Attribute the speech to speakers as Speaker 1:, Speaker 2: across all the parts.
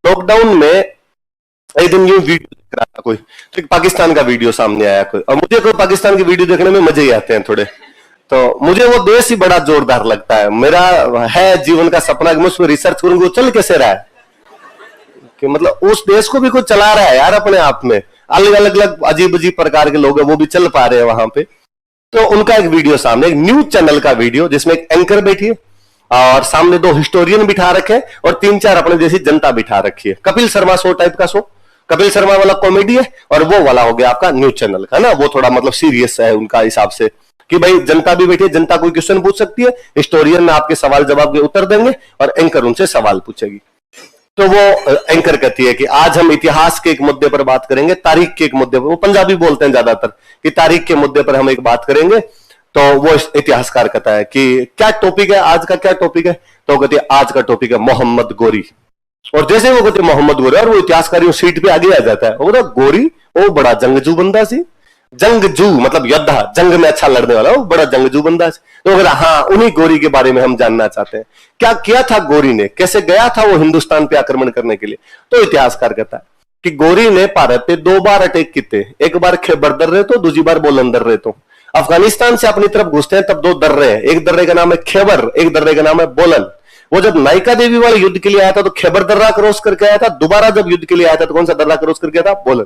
Speaker 1: Lockdown में एक दिन यूं वीडियो देख रहा था कोई, तो एक पाकिस्तान का वीडियो सामने आया कोई, और मुझे कोई पाकिस्तान की वीडियो देखने में मजे ही आते हैं थोड़े, तो मुझे वो देश ही बड़ा जोरदार लगता है। मेरा है जीवन का सपना कि मैं उसमें रिसर्च करूंगा वो चल कैसे रहा है, कि मतलब उस देश को भी कोई चला रहा है यार अपने आप में, अलग अलग अजीब अजीब प्रकार के लोग हैं वो भी चल पा रहे हैं वहां पे। तो उनका एक वीडियो सामने, एक न्यूज चैनल का वीडियो, जिसमें एक एंकर बैठी है और सामने 2 हिस्टोरियन बिठा रखे हैं और 3-4 अपने जैसी जनता बिठा रखी है। कपिल शर्मा शो टाइप का शो, कपिल शर्मा वाला कॉमेडी है और वो वाला हो गया आपका न्यूज चैनल का ना, वो थोड़ा मतलब सीरियस है उनका हिसाब से, कि भाई जनता भी बैठी है, जनता कोई क्वेश्चन पूछ सकती है, हिस्टोरियन आपके सवाल जवाब के उत्तर देंगे और एंकर उनसे सवाल पूछेगी। तो वो एंकर कहती है कि आज हम इतिहास के एक मुद्दे पर बात करेंगे, तारीख के एक मुद्दे पर, वो पंजाबी बोलते हैं ज्यादातर, कि तारीख के मुद्दे पर हम एक बात करेंगे। तो वो इतिहासकार कहता है कि क्या टॉपिक है आज का, क्या टॉपिक है, तो कहती है आज का टॉपिक है मोहम्मद गोरी। और जैसे वो कहते मोहम्मद गोरी, और वो इतिहासकारी सीट पे आगे आ जाता है, वो बोला गोरी वो बड़ा जंगजू बंदा सी, जंगजू मतलब योद्धा, जंग में अच्छा लड़ने वाला, वो बड़ा जंगजू बंदा सी। तो बोला हाँ उन्हीं गोरी के बारे में हम जानना चाहते हैं, क्या किया था गोरी ने, कैसे गया था वो हिंदुस्तान पे आक्रमण करने के लिए। तो इतिहासकार कहता है कि गोरी ने भारत पे 2 बार अटैक किए, एक बार खैबर दर्रे तो, दूसरी बार बुलंद दर्रे तो। अफगानिस्तान से अपनी तरफ घुसते हैं तब 2 दर्रे हैं, एक दर्रे का नाम है खैबर, एक दर्रे का नाम है बोलन। वो जब नायका देवी वाले युद्ध के लिए आया था तो खैबर दर्रा क्रॉस करके आया था, दोबारा जब युद्ध के लिए आया था तो कौन सा दर्रा क्रॉस करके आया था, बोलन।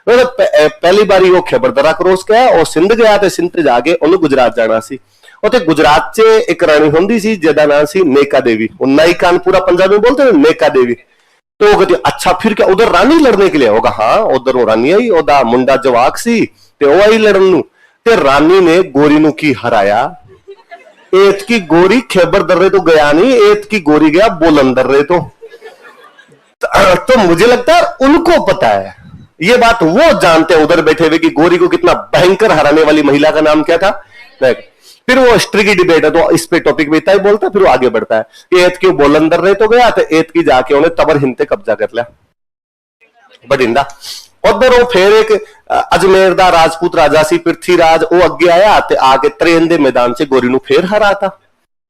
Speaker 1: पहली बारी वो खैबर दर्रा क्रॉस किया और सिंध गया था, सिंध जाके उन्हें गुजरात जाना सी। और गुजरात से एक रानी होंदी सी जेदा नाम सी नेका देवी, वो नायकान पूरा पंजाबी बोलते हैं नेका देवी। तो वो कहती अच्छा फिर क्या उधर रानी लड़ने के लिए होगा, हाँ उधर वो रानी आई, ओदा मुंडा जवाक सी ते वो आई लड़न नू, ते रानी ने गोरी नू की हराया। एत की गोरी खैबर दर्रे तो गया नहीं, एत की गोरी गया बोलन दर्रे तो मुझे लगता है उनको पता है ये बात, वो जानते हैं उधर बैठे हुए कि गोरी को कितना भयंकर हराने वाली महिला का नाम क्या था। फिर वो हिस्ट्री की डिबेट है तो इस पे टॉपिक में इतना ही बोलता है, फिर वो आगे बढ़ता है कि एत की बोलन दर्रे तो गया, तो एत की जाके उन्हें तबर हिंद पे कब्जा कर लिया बठिंडा। उधर वो फिर एक अजमेर दा राजपूत राजा सी पृथ्वीराज, वो अगे आया ते आके त्रेन दे मैदान से गोरी नू फिर हरा था,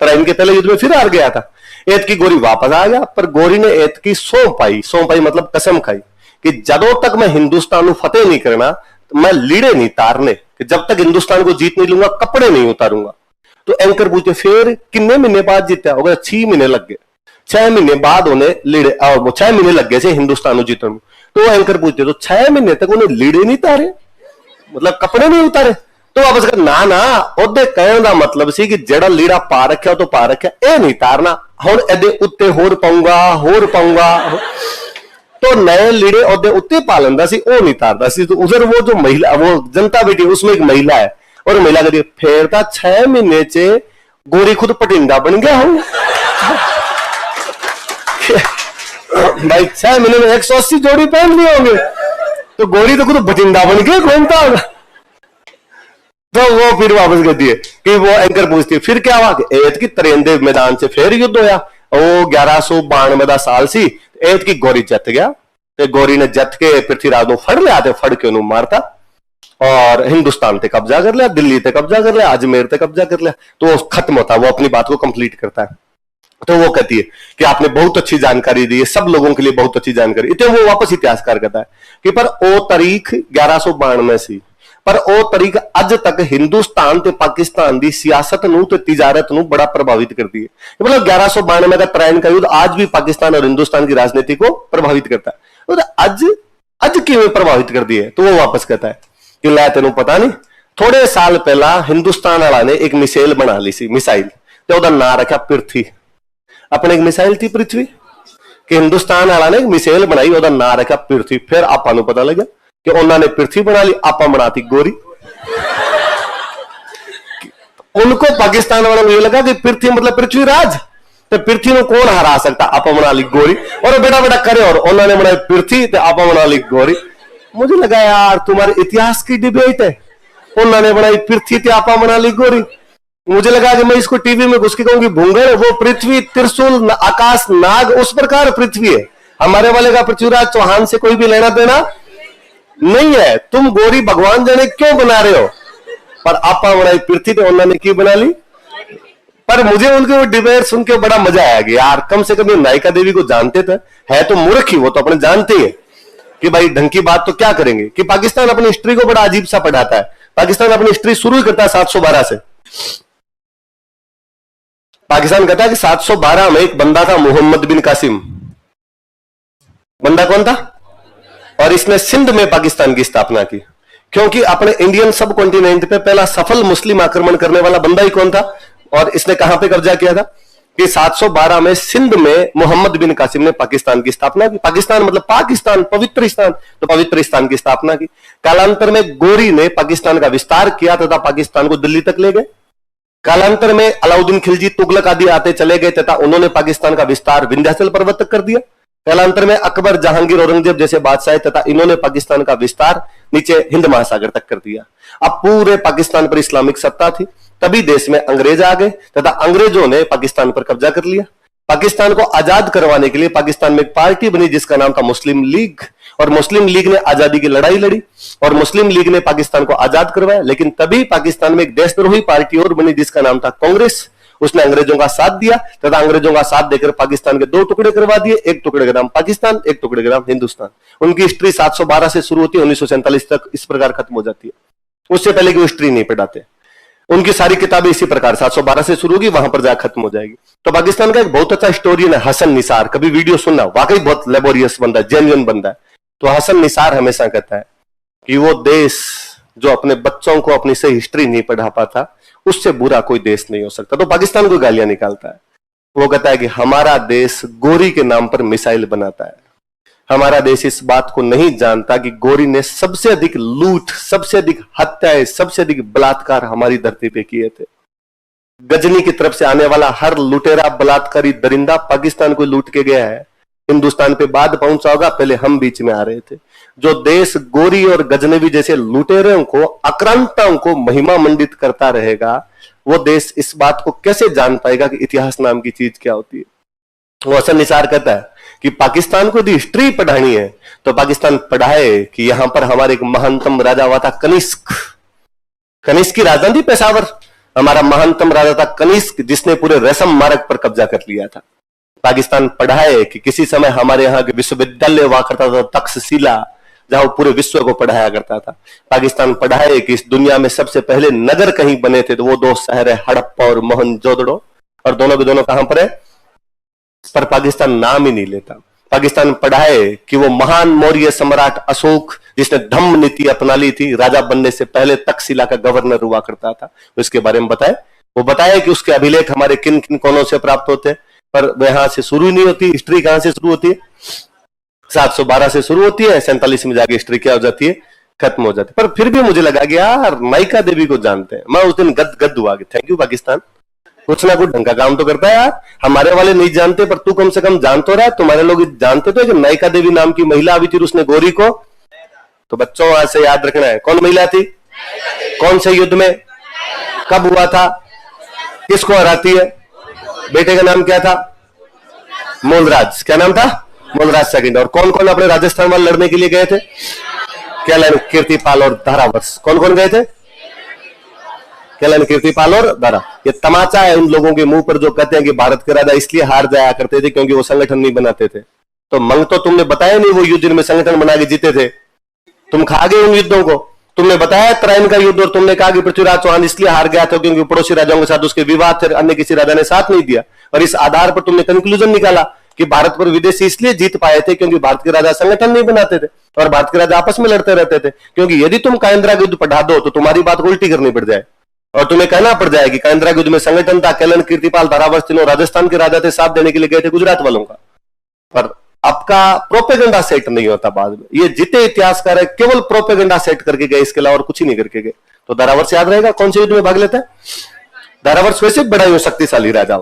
Speaker 1: त्रेन के पहले युद्ध में फिर हार गया था। एत की गोरी वापस आ गया, पर गोरी ने एत की सौंप पाई मतलब कसम खाई कि जदों तक मैं हिंदुस्तान फतेह नहीं करना तो मैं लीड़े नहीं तारने, कि जब तक हिंदुस्तान को जीत नहीं लूंगा कपड़े नहीं उतारूंगा। तो एंकर पूछे फिर किन्ने महीने बाद जीता, हो गया 6 महीने लग गए, 6 महीने बाद उन्हें लीड़े 6 महीने लग गए थे हिंदुस्तान जीतने में। तो एंकर पूछते तो 6 महीने तक उन्हें लीड़े नहीं तारे, मतलब कपड़े नहीं उतारे। तो वापस कर ना ओदे कहने का मतलब सी कि जेड़ा लीड़ा पा रखा तो पा रखा, ए नहीं तारना, हुण एदे उत्ते होर पाऊंगा। तो नए लीड़े ओदे उत्ते पा लेंदा सी, ओ नहीं तारदा सी। तो उधर वो जो महिला, वो जनता बैठी उसमें एक महिला है, और महिला कहती फिर 6 महीने चे गोरी खुद पटिंदा बन गया हूं भाई 6 महीने में 180 जोड़ी पहन लिए होंगे, तो गोरी तो खुद बटिंदा बन गया कौन था। तो वो फिर वापस कहती है कि वो एंकर पूछती है फिर क्या हुआ, एत की त्रेंदे मैदान से फिर युद्ध होया, वो 1192 का साल सी, एत की गोरी जत गया, तो गोरी ने जत के पृथ्वीराज को फड़ लिया, फड़ के उन्होंने मारता और हिंदुस्तान पे कब्जा कर लिया, दिल्ली पे कब्जा कर लिया, अजमेर पे कब्जा कर लिया। तो वो खत्म होता, वो अपनी बात को कंप्लीट करता है। तो वो कहती है कि आपने बहुत अच्छी जानकारी दी है, सब लोगों के लिए बहुत अच्छी जानकारी। इतने वो वापस इतिहासकार कहता है कि पर ओ तारीख 1192 सी, पर ओ तारीख अज तक हिंदुस्तान ते पाकिस्तान दी सियासत नू ते तिजारत नू बड़ा प्रभावित करती है। मतलब 1192 का त्रैन का युद्ध आज भी पाकिस्तान और हिंदुस्तान की राजनीति को प्रभावित करता है। तो अज किवें प्रभावित कर दी है, तो वो वापस कहता है कि लै तेनू पता नहीं, थोड़े साल पहला हिंदुस्तान वाला ने एक मिसाइल बना ली सी, मिसाइल, तो ओदा नाम रखा पृथ्वी। अपने एक मिसाइल थी पृथ्वी, कि हिंदुस्तान वाला ने एक मिसाइल बनाई, ओदा नाम रखा पृथ्वी। फिर आपां नू पता लगा कि उन्होंने पृथ्वी बना ली, आपा बनाती गोरी। उनको पाकिस्तान वालों को ये लगा कि पृथ्वी मतलब पृथ्वीराज, तो पृथ्वी में कौन हरा सकता, आपा बना ली गोरी। और बेटा बेटा करे और उन्होंने बनाई पृथ्वी, तो आपा बना ली गोरी। मुझे लगा यार तुम्हारे इतिहास की डिबेट है, उन्होंने बनाई पृथ्वी तो आपा बना ली गोरी। मुझे लगा कि मैं इसको टीवी में घुस के कहूंगी भूंगड़, वो पृथ्वी त्रिशूल आकाश नाग उस प्रकार पृथ्वी है, हमारे वाले का पृथ्वीराज चौहान से कोई भी लेना देना नहीं है। तुम गोरी भगवान जाने क्यों बना रहे हो, पर आपा बनाई पृथ्वी तो उन्होंने की बना ली पर मुझे उनके वो डिबेट सुन के बड़ा मजा आया कि यार कम से कम ये नायिका देवी को जानते थे, है तो मूर्ख ही, वो तो अपने जानते ही है कि भाई ढंग की बात तो क्या करेंगे। कि पाकिस्तान अपनी हिस्ट्री को बड़ा अजीब सा पढ़ाता है। पाकिस्तान अपनी हिस्ट्री शुरू ही करता है 712 से। पाकिस्तान कहता है कि 712 में एक बंदा था मोहम्मद बिन कासिम। बंदा कौन था? और इसने सिंध में पाकिस्तान की स्थापना की, क्योंकि अपने इंडियन सब कॉन्टिनेंट पे पहला सफल मुस्लिम आक्रमण करने वाला बंदा ही कौन था? और इसने कहां पे कब्जा किया था? कि 712 में सिंध में मोहम्मद बिन कासिम ने पाकिस्तान की स्थापना की। पाकिस्तान मतलब पाकिस्तान, पवित्र स्थान, तो पवित्र स्थान की स्थापना की। कालांतर में गोरी ने पाकिस्तान का विस्तार किया तथा पाकिस्तान को दिल्ली तक ले गए। कालांतर में अलाउद्दीन खिलजी, तुगलक आदि आते चले गए तथा उन्होंने पाकिस्तान का विस्तार विंध्याचल पर्वत तक कर दिया। कालांतर में अकबर, जहांगीर, औरंगजेब जैसे बादशाह तथा इन्होंने पाकिस्तान का विस्तार नीचे हिंद महासागर तक कर दिया। अब पूरे पाकिस्तान पर इस्लामिक सत्ता थी। तभी देश में अंग्रेज आ गए तथा अंग्रेजों ने पाकिस्तान पर कब्जा कर लिया। पाकिस्तान को आजाद करवाने के लिए पाकिस्तान में एक पार्टी बनी जिसका नाम था मुस्लिम लीग, और मुस्लिम लीग ने आजादी की लड़ाई लड़ी और मुस्लिम लीग ने पाकिस्तान को आजाद करवाया। लेकिन तभी पाकिस्तान में एक देशद्रोही पार्टी और बनी जिसका नाम था कांग्रेस। उसने अंग्रेजों का साथ दिया तथा अंग्रेजों का साथ देकर पाकिस्तान के दो टुकड़े करवा दिए, एक टुकड़े का नाम पाकिस्तान, एक टुकड़े का नाम हिंदुस्तान। उनकी हिस्ट्री 712 से शुरू होती है, 1947 तक इस प्रकार खत्म हो जाती है। उससे पहले की हिस्ट्री नहीं पढ़ाते। उनकी सारी किताबें इसी प्रकार 712 से शुरू होगी, वहां पर जाकर खत्म हो जाएगी। तो पाकिस्तान का एक बहुत अच्छा हिस्टोरियन है हसन निसार, कभी वीडियो सुनना, वाकई बहुत लेबोरियस बंदा है, जेन्युइन बंदा है। तो हसन निसार हमेशा कहता है कि वो देश जो अपने बच्चों को अपनी सही हिस्ट्री नहीं पढ़ा पाता, उससे बुरा कोई देश नहीं हो सकता। तो पाकिस्तान को गालियां निकालता है। वो कहता है कि हमारा देश गोरी के नाम पर मिसाइल बनाता है। हमारा देश इस बात को नहीं जानता कि गोरी ने सबसे अधिक लूट, सबसे अधिक हत्याएं, सबसे अधिक बलात्कार हमारी धरती पे किए थे। गजनी की तरफ से आने वाला हर लुटेरा, बलात्कारी दरिंदा पाकिस्तान को लूट के गया है। हिंदुस्तान पे बाद पहुंचा होगा, पहले हम बीच में आ रहे थे। जो देश गोरी और गजनवी जैसे लुटेरों को, आक्रांताओं को महिमा मंडित करता रहेगा, वो देश इस बात को कैसे जान पाएगा कि इतिहास नाम की चीज क्या होती है। वो हसन निसार कहता है कि पाकिस्तान को यदि हिस्ट्री पढ़ानी है तो पाकिस्तान पढ़ाए कि यहां पर हमारे एक महानतम राजा हुआ था कनिष्क। कनिष्क की राजधानी थी पेशावर। हमारा महानतम राजा था कनिष्क, जिसने पूरे रेशम मार्ग पर कब्जा कर लिया था। पाकिस्तान पढ़ाए कि किसी समय हमारे यहाँ के विश्वविद्यालय हुआ करता था तक्षशिला, जहां पूरे विश्व को पढ़ाया करता था। पाकिस्तान पढ़ाए कि इस दुनिया में सबसे पहले नगर कहीं बने थे तो वो दो शहर है हड़प्पा और मोहनजोदड़ो, और दोनों के दोनों कहां पर है, पर पाकिस्तान नाम ही नहीं लेता। पाकिस्तान पढ़ाए कि वो महान मौर्य सम्राट अशोक, जिसने धम्म नीति अपना ली थी, राजा बनने से पहले तक्षशिला का गवर्नर हुआ करता था, उसके बारे में बताए। वो बताया कि उसके अभिलेख हमारे किन किन कोनों से प्राप्त होते हैं, पर वह यहां से शुरू नहीं होती। हिस्ट्री कहां से शुरू होती है? 712 से शुरू होती है, 47 में जाके हिस्ट्री क्या हो जाती है, खत्म हो जाती है। पर फिर भी मुझे लगा कि यार नायिका देवी को जानते हैं। मैं उस दिन गद हुआ कि थैंक यू पाकिस्तान, कुछ ना कुछ ढंग का काम तो करता है यार। हमारे वाले नहीं जानते, पर तू कम से कम जान तो रहा है। तुम्हारे लोग जानते तो है कि नायिका देवी नाम की महिला आई थी, उसने गोरी को, तो बच्चों आज से याद रखना है कौन महिला थी, कौन से युद्ध में, कब हुआ था, किसको हराती है, बेटे का नाम क्या था, मूलराज। क्या नाम था? मूलराज सेकंड। और कौन कौन अपने राजस्थान वाले लड़ने के लिए गए थे? कैलान, कीर्तिपाल और धारावर्ष। कौन कौन गए थे? कैलान, कीर्तिपाल और दारा। ये तमाचा है उन लोगों के मुंह पर जो कहते हैं कि भारत के राजा इसलिए हार जाया करते थे क्योंकि वो संगठन नहीं बनाते थे। तो मंग तो तुमने बताया नहीं वो युद्ध जिनमें संगठन बना के जीते थे। तुम खा गए उन युद्धों को। तुमने बताया त्राइन का युद्ध, और तुमने कहा कि पृथ्वीराज चौहान इसलिए हार गया था क्योंकि पड़ोसी राजाओं के साथ उसके विवाद थे, अन्य किसी राजा ने साथ नहीं दिया। और इस आधार पर तुमने कंक्लूजन निकाला कि भारत पर विदेशी इसलिए जीत पाए थे क्योंकि भारत के राजा संगठन नहीं बनाते थे और भारत के राजा आपस में लड़ते रहते थे। क्योंकि यदि तुम कायंद्रा का युद्ध पढ़ा दो तो तुम्हारी बात को उल्टी करनी पड़ जाए और तुम्हें कहना पड़ जाए कि कायंद्रा के युद्ध में संगठन था, कैलान, कीर्तिपाल, धारावर्ष तीनों राजस्थान के राजा थे, साथ देने के लिए गए थे गुजरात वालों का। पर आपका प्रोपेगेंडा सेट नहीं होता बाद में। ये जितने इतिहासकार है केवल प्रोपेगेंडा सेट करके गए, इसके अलावा और कुछ ही नहीं करके गए। तो धारावर्ष याद रहेगा कौन से युद्ध में भाग लेता है? धारावर्ष वैसे बड़ा ही शक्तिशाली राजा